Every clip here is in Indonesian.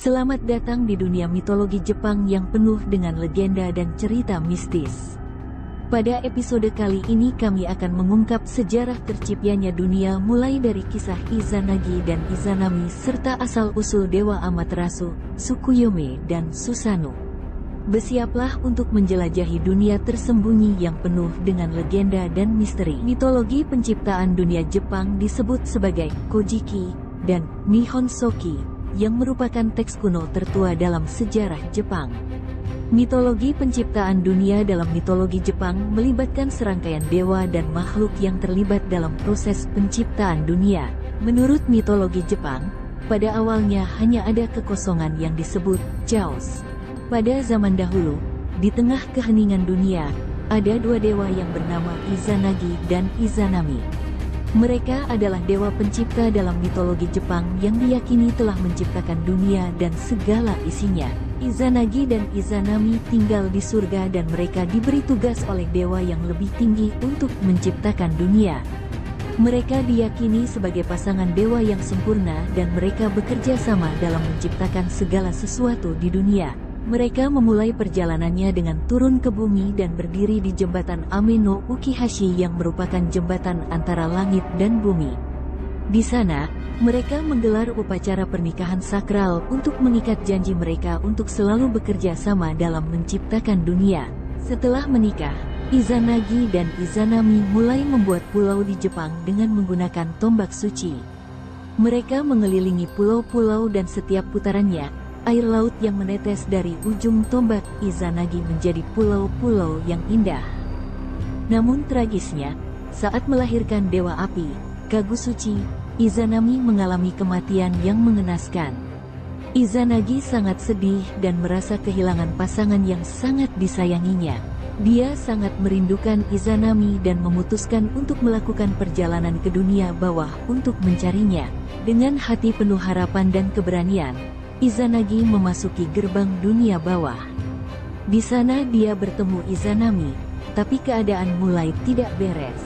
Selamat datang di dunia mitologi Jepang yang penuh dengan legenda dan cerita mistis. Pada episode kali ini kami akan mengungkap sejarah terciptanya dunia mulai dari kisah Izanagi dan Izanami serta asal-usul Dewa Amaterasu, Tsukuyomi dan Susanoo. Bersiaplah untuk menjelajahi dunia tersembunyi yang penuh dengan legenda dan misteri. Mitologi penciptaan dunia Jepang disebut sebagai Kojiki dan Nihon Shoki, yang merupakan teks kuno tertua dalam sejarah Jepang. Mitologi penciptaan dunia dalam mitologi Jepang melibatkan serangkaian dewa dan makhluk yang terlibat dalam proses penciptaan dunia. Menurut mitologi Jepang, pada awalnya hanya ada kekosongan yang disebut chaos. Pada zaman dahulu, di tengah keheningan dunia, ada dua dewa yang bernama Izanagi dan Izanami. Mereka adalah dewa pencipta dalam mitologi Jepang yang diyakini telah menciptakan dunia dan segala isinya. Izanagi dan Izanami tinggal di surga dan mereka diberi tugas oleh dewa yang lebih tinggi untuk menciptakan dunia. Mereka diyakini sebagai pasangan dewa yang sempurna dan mereka bekerja sama dalam menciptakan segala sesuatu di dunia. Mereka memulai perjalanannya dengan turun ke bumi dan berdiri di jembatan Ame no Ukihashi yang merupakan jembatan antara langit dan bumi. Di sana, mereka menggelar upacara pernikahan sakral untuk mengikat janji mereka untuk selalu bekerja sama dalam menciptakan dunia. Setelah menikah, Izanagi dan Izanami mulai membuat pulau di Jepang dengan menggunakan tombak suci. Mereka mengelilingi pulau-pulau dan setiap putarannya, air laut yang menetes dari ujung tombak Izanagi menjadi pulau-pulau yang indah. Namun tragisnya, saat melahirkan Dewa Api, Kagusuchi, Izanami mengalami kematian yang mengenaskan. Izanagi sangat sedih dan merasa kehilangan pasangan yang sangat disayanginya. Dia sangat merindukan Izanami dan memutuskan untuk melakukan perjalanan ke dunia bawah untuk mencarinya. Dengan hati penuh harapan dan keberanian, Izanagi memasuki gerbang dunia bawah. Di sana dia bertemu Izanami, tapi keadaan mulai tidak beres.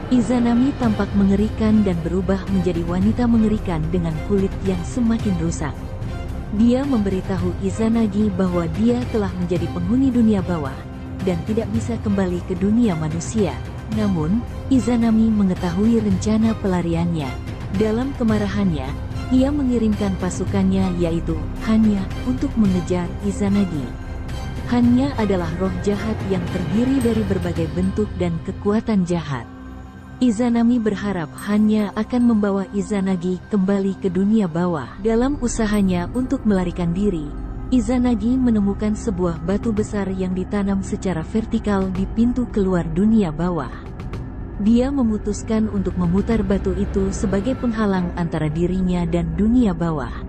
Izanami tampak mengerikan dan berubah menjadi wanita mengerikan dengan kulit yang semakin rusak. Dia memberitahu Izanagi bahwa dia telah menjadi penghuni dunia bawah dan tidak bisa kembali ke dunia manusia. Namun, Izanami mengetahui rencana pelariannya. Dalam kemarahannya, ia mengirimkan pasukannya yaitu Hanya untuk mengejar Izanagi. Hanya adalah roh jahat yang terdiri dari berbagai bentuk dan kekuatan jahat. Izanami berharap Hanya akan membawa Izanagi kembali ke dunia bawah. Dalam usahanya untuk melarikan diri, Izanagi menemukan sebuah batu besar yang ditanam secara vertikal di pintu keluar dunia bawah. Dia memutuskan untuk memutar batu itu sebagai penghalang antara dirinya dan dunia bawah.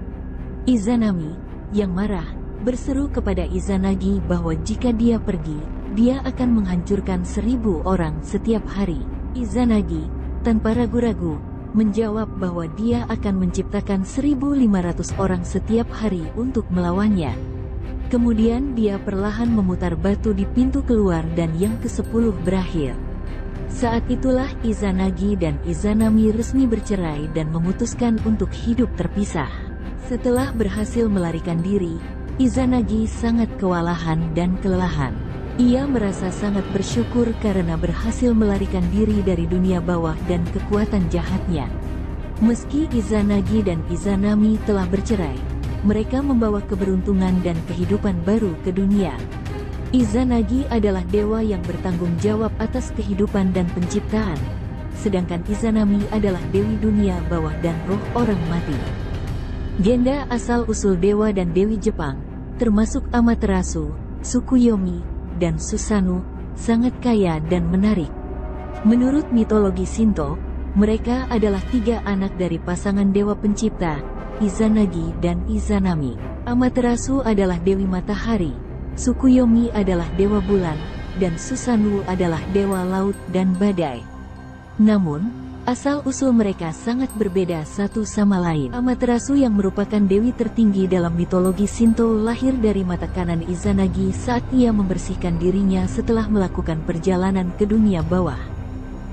Izanami, yang marah, berseru kepada Izanagi bahwa jika dia pergi, dia akan menghancurkan 1000 orang setiap hari. Izanagi, tanpa ragu-ragu, menjawab bahwa dia akan menciptakan 1500 orang setiap hari untuk melawannya. Kemudian dia perlahan memutar batu di pintu keluar dan yang ke-10 berakhir. Saat itulah Izanagi dan Izanami resmi bercerai dan memutuskan untuk hidup terpisah. Setelah berhasil melarikan diri, Izanagi sangat kewalahan dan kelelahan. Ia merasa sangat bersyukur karena berhasil melarikan diri dari dunia bawah dan kekuatan jahatnya. Meski Izanagi dan Izanami telah bercerai, mereka membawa keberuntungan dan kehidupan baru ke dunia. Izanagi adalah dewa yang bertanggung jawab atas kehidupan dan penciptaan, sedangkan Izanami adalah dewi dunia bawah dan roh orang mati. Genda asal-usul dewa dan dewi Jepang, termasuk Amaterasu, Tsukuyomi, dan Susanoo, sangat kaya dan menarik. Menurut mitologi Shinto, mereka adalah 3 anak dari pasangan dewa pencipta, Izanagi dan Izanami. Amaterasu adalah dewi matahari, Tsukuyomi adalah dewa bulan, dan Susanoo adalah dewa laut dan badai. Namun, asal-usul mereka sangat berbeda satu sama lain. Amaterasu yang merupakan dewi tertinggi dalam mitologi Shinto lahir dari mata kanan Izanagi saat ia membersihkan dirinya setelah melakukan perjalanan ke dunia bawah.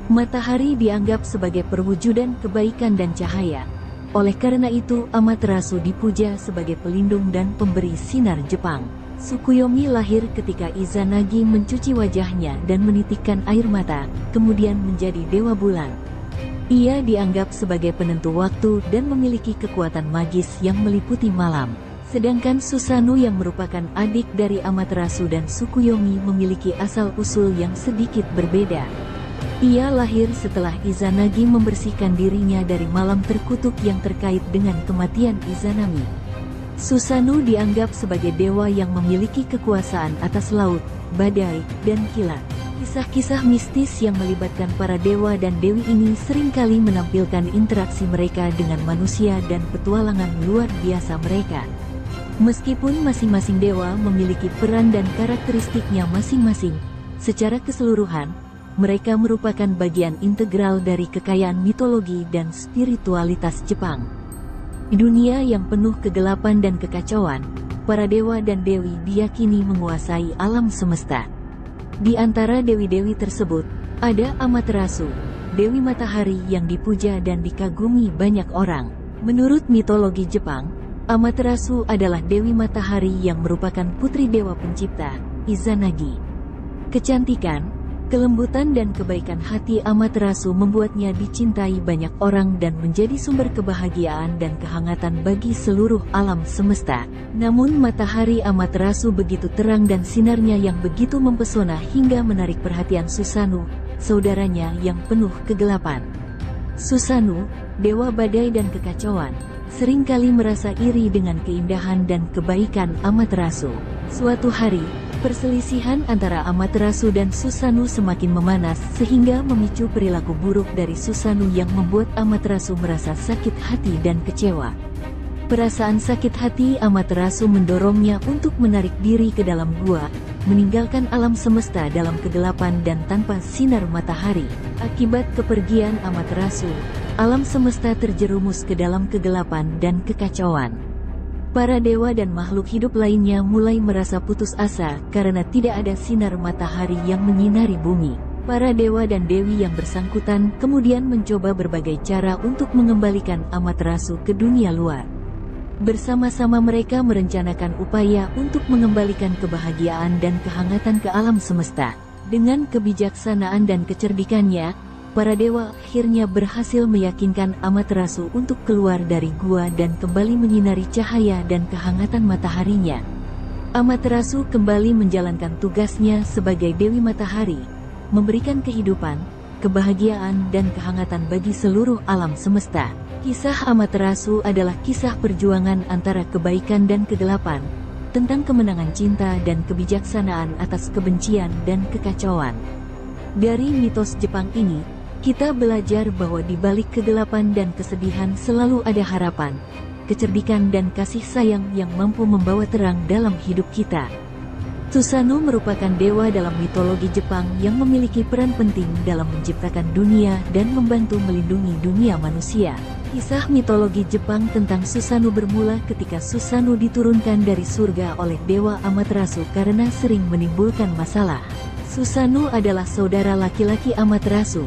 Matahari dianggap sebagai perwujudan kebaikan dan cahaya, Oleh karena itu, Amaterasu dipuja sebagai pelindung dan pemberi sinar Jepang. Tsukuyomi lahir ketika Izanagi mencuci wajahnya dan menitikkan air mata, kemudian menjadi dewa bulan. Ia dianggap sebagai penentu waktu dan memiliki kekuatan magis yang meliputi malam. Sedangkan Susanoo yang merupakan adik dari Amaterasu dan Tsukuyomi memiliki asal-usul yang sedikit berbeda. Ia lahir setelah Izanagi membersihkan dirinya dari malam terkutuk yang terkait dengan kematian Izanami. Susanoo dianggap sebagai dewa yang memiliki kekuasaan atas laut, badai, dan kilat. Kisah-kisah mistis yang melibatkan para dewa dan dewi ini seringkali menampilkan interaksi mereka dengan manusia dan petualangan luar biasa mereka. Meskipun masing-masing dewa memiliki peran dan karakteristiknya masing-masing, secara keseluruhan, mereka merupakan bagian integral dari kekayaan mitologi dan spiritualitas Jepang. Di dunia yang penuh kegelapan dan kekacauan, para dewa dan dewi diyakini menguasai alam semesta. Di antara dewi-dewi tersebut, ada Amaterasu, Dewi Matahari yang dipuja dan dikagumi banyak orang. Menurut mitologi Jepang, Amaterasu adalah Dewi Matahari yang merupakan putri dewa pencipta, Izanagi. Kecantikan, kelembutan dan kebaikan hati Amaterasu membuatnya dicintai banyak orang dan menjadi sumber kebahagiaan dan kehangatan bagi seluruh alam semesta. Namun matahari Amaterasu begitu terang dan sinarnya yang begitu mempesona hingga menarik perhatian Susanoo, saudaranya yang penuh kegelapan. Susanoo, dewa badai dan kekacauan, seringkali merasa iri dengan keindahan dan kebaikan Amaterasu. Suatu hari, perselisihan antara Amaterasu dan Susanoo semakin memanas sehingga memicu perilaku buruk dari Susanoo yang membuat Amaterasu merasa sakit hati dan kecewa. Perasaan sakit hati Amaterasu mendorongnya untuk menarik diri ke dalam gua, meninggalkan alam semesta dalam kegelapan dan tanpa sinar matahari. Akibat kepergian Amaterasu, alam semesta terjerumus ke dalam kegelapan dan kekacauan. Para dewa dan makhluk hidup lainnya mulai merasa putus asa karena tidak ada sinar matahari yang menyinari bumi. Para dewa dan dewi yang bersangkutan kemudian mencoba berbagai cara untuk mengembalikan Amaterasu ke dunia luar. Bersama-sama mereka merencanakan upaya untuk mengembalikan kebahagiaan dan kehangatan ke alam semesta. Dengan kebijaksanaan dan kecerdikannya, para dewa akhirnya berhasil meyakinkan Amaterasu untuk keluar dari gua dan kembali menyinari cahaya dan kehangatan mataharinya. Amaterasu kembali menjalankan tugasnya sebagai Dewi Matahari, memberikan kehidupan, kebahagiaan dan kehangatan bagi seluruh alam semesta. Kisah Amaterasu adalah kisah perjuangan antara kebaikan dan kegelapan, tentang kemenangan cinta dan kebijaksanaan atas kebencian dan kekacauan. Dari mitos Jepang ini, kita belajar bahwa di balik kegelapan dan kesedihan selalu ada harapan, kecerdikan dan kasih sayang yang mampu membawa terang dalam hidup kita. Susanoo merupakan dewa dalam mitologi Jepang yang memiliki peran penting dalam menciptakan dunia dan membantu melindungi dunia manusia. Kisah mitologi Jepang tentang Susanoo bermula ketika Susanoo diturunkan dari surga oleh Dewa Amaterasu karena sering menimbulkan masalah. Susanoo adalah saudara laki-laki Amaterasu,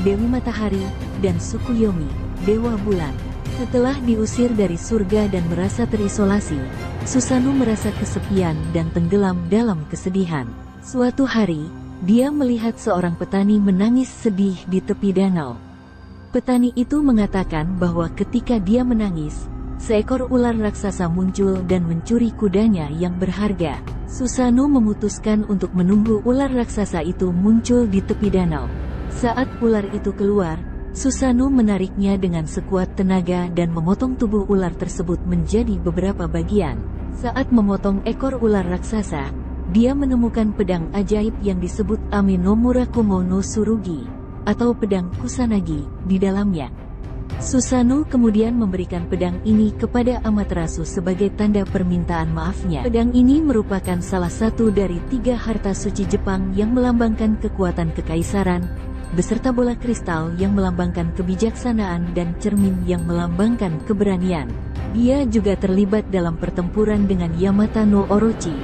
Dewi Matahari, dan Tsukuyomi, Dewa Bulan. Setelah diusir dari surga dan merasa terisolasi, Susanoo merasa kesepian dan tenggelam dalam kesedihan. Suatu hari, dia melihat seorang petani menangis sedih di tepi danau. Petani itu mengatakan bahwa ketika dia menangis, seekor ular raksasa muncul dan mencuri kudanya yang berharga. Susanoo memutuskan untuk menunggu ular raksasa itu muncul di tepi danau. Saat ular itu keluar, Susanoo menariknya dengan sekuat tenaga dan memotong tubuh ular tersebut menjadi beberapa bagian. Saat memotong ekor ular raksasa, dia menemukan pedang ajaib yang disebut Ame no Murakumo no Tsurugi, atau pedang Kusanagi, di dalamnya. Susanoo kemudian memberikan pedang ini kepada Amaterasu sebagai tanda permintaan maafnya. Pedang ini merupakan salah satu dari 3 harta suci Jepang yang melambangkan kekuatan kekaisaran, beserta bola kristal yang melambangkan kebijaksanaan dan cermin yang melambangkan keberanian. Dia juga terlibat dalam pertempuran dengan Yamata no Orochi,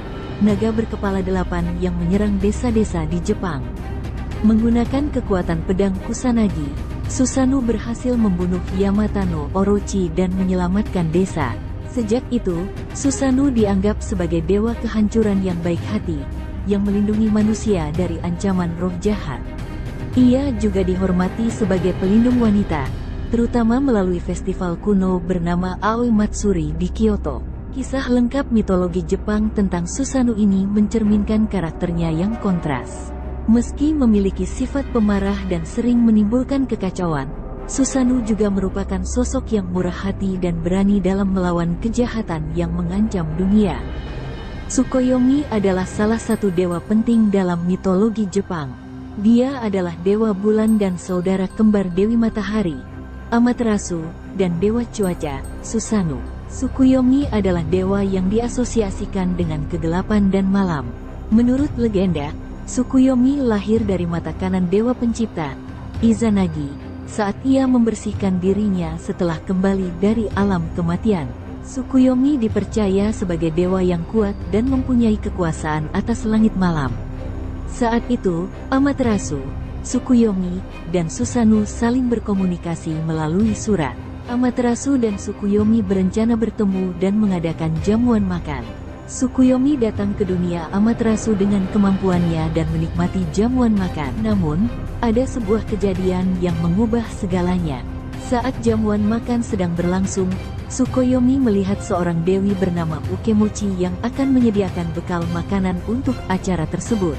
naga berkepala 8 yang menyerang desa-desa di Jepang. Menggunakan kekuatan pedang Kusanagi, Susanoo berhasil membunuh Yamata no Orochi dan menyelamatkan desa. Sejak itu, Susanoo dianggap sebagai dewa kehancuran yang baik hati, yang melindungi manusia dari ancaman roh jahat. Ia juga dihormati sebagai pelindung wanita, terutama melalui festival kuno bernama Aoi Matsuri di Kyoto. Kisah lengkap mitologi Jepang tentang Susanoo ini mencerminkan karakternya yang kontras. Meski memiliki sifat pemarah dan sering menimbulkan kekacauan, Susanoo juga merupakan sosok yang murah hati dan berani dalam melawan kejahatan yang mengancam dunia. Tsukuyomi adalah salah satu dewa penting dalam mitologi Jepang. Dia adalah dewa bulan dan saudara kembar Dewi Matahari, Amaterasu, dan dewa cuaca, Susanoo. Tsukuyomi adalah dewa yang diasosiasikan dengan kegelapan dan malam. Menurut legenda, Tsukuyomi lahir dari mata kanan dewa pencipta, Izanagi, saat ia membersihkan dirinya setelah kembali dari alam kematian. Tsukuyomi dipercaya sebagai dewa yang kuat dan mempunyai kekuasaan atas langit malam. Saat itu, Amaterasu, Tsukuyomi, dan Susanoo saling berkomunikasi melalui surat. Amaterasu dan Tsukuyomi berencana bertemu dan mengadakan jamuan makan. Tsukuyomi datang ke dunia Amaterasu dengan kemampuannya dan menikmati jamuan makan. Namun, ada sebuah kejadian yang mengubah segalanya. Saat jamuan makan sedang berlangsung, Tsukuyomi melihat seorang dewi bernama Ukemochi yang akan menyediakan bekal makanan untuk acara tersebut.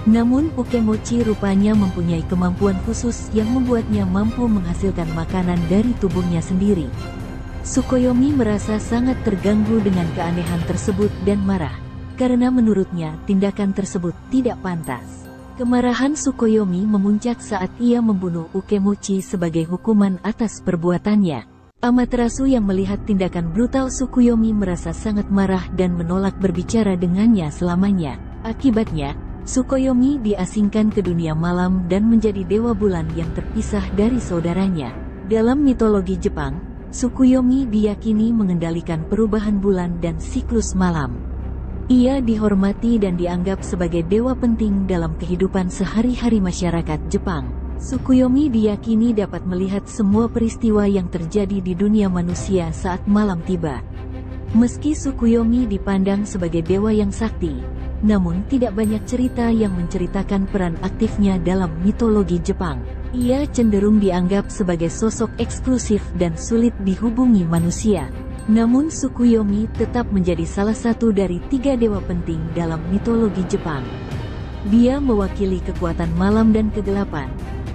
Namun Ukemochi rupanya mempunyai kemampuan khusus yang membuatnya mampu menghasilkan makanan dari tubuhnya sendiri. Tsukuyomi merasa sangat terganggu dengan keanehan tersebut dan marah, karena menurutnya tindakan tersebut tidak pantas. Kemarahan Tsukuyomi memuncak saat ia membunuh Ukemochi sebagai hukuman atas perbuatannya. Amaterasu yang melihat tindakan brutal Tsukuyomi merasa sangat marah dan menolak berbicara dengannya selamanya. Akibatnya, Tsukuyomi diasingkan ke dunia malam dan menjadi dewa bulan yang terpisah dari saudaranya. Dalam mitologi Jepang, Tsukuyomi diyakini mengendalikan perubahan bulan dan siklus malam. Ia dihormati dan dianggap sebagai dewa penting dalam kehidupan sehari-hari masyarakat Jepang. Tsukuyomi diyakini dapat melihat semua peristiwa yang terjadi di dunia manusia saat malam tiba. Meski Tsukuyomi dipandang sebagai dewa yang sakti, namun tidak banyak cerita yang menceritakan peran aktifnya dalam mitologi Jepang. Ia cenderung dianggap sebagai sosok eksklusif dan sulit dihubungi manusia. Namun Tsukuyomi tetap menjadi salah satu dari 3 dewa penting dalam mitologi Jepang. Dia mewakili kekuatan malam dan kegelapan,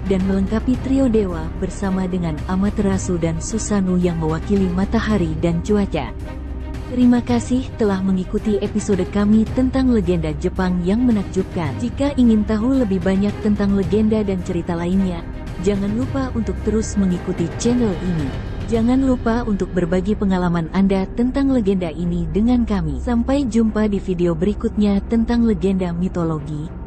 dan melengkapi trio dewa bersama dengan Amaterasu dan Susanoo yang mewakili matahari dan cuaca. Terima kasih telah mengikuti episode kami tentang legenda Jepang yang menakjubkan. Jika ingin tahu lebih banyak tentang legenda dan cerita lainnya, jangan lupa untuk terus mengikuti channel ini. Jangan lupa untuk berbagi pengalaman Anda tentang legenda ini dengan kami. Sampai jumpa di video berikutnya tentang legenda mitologi.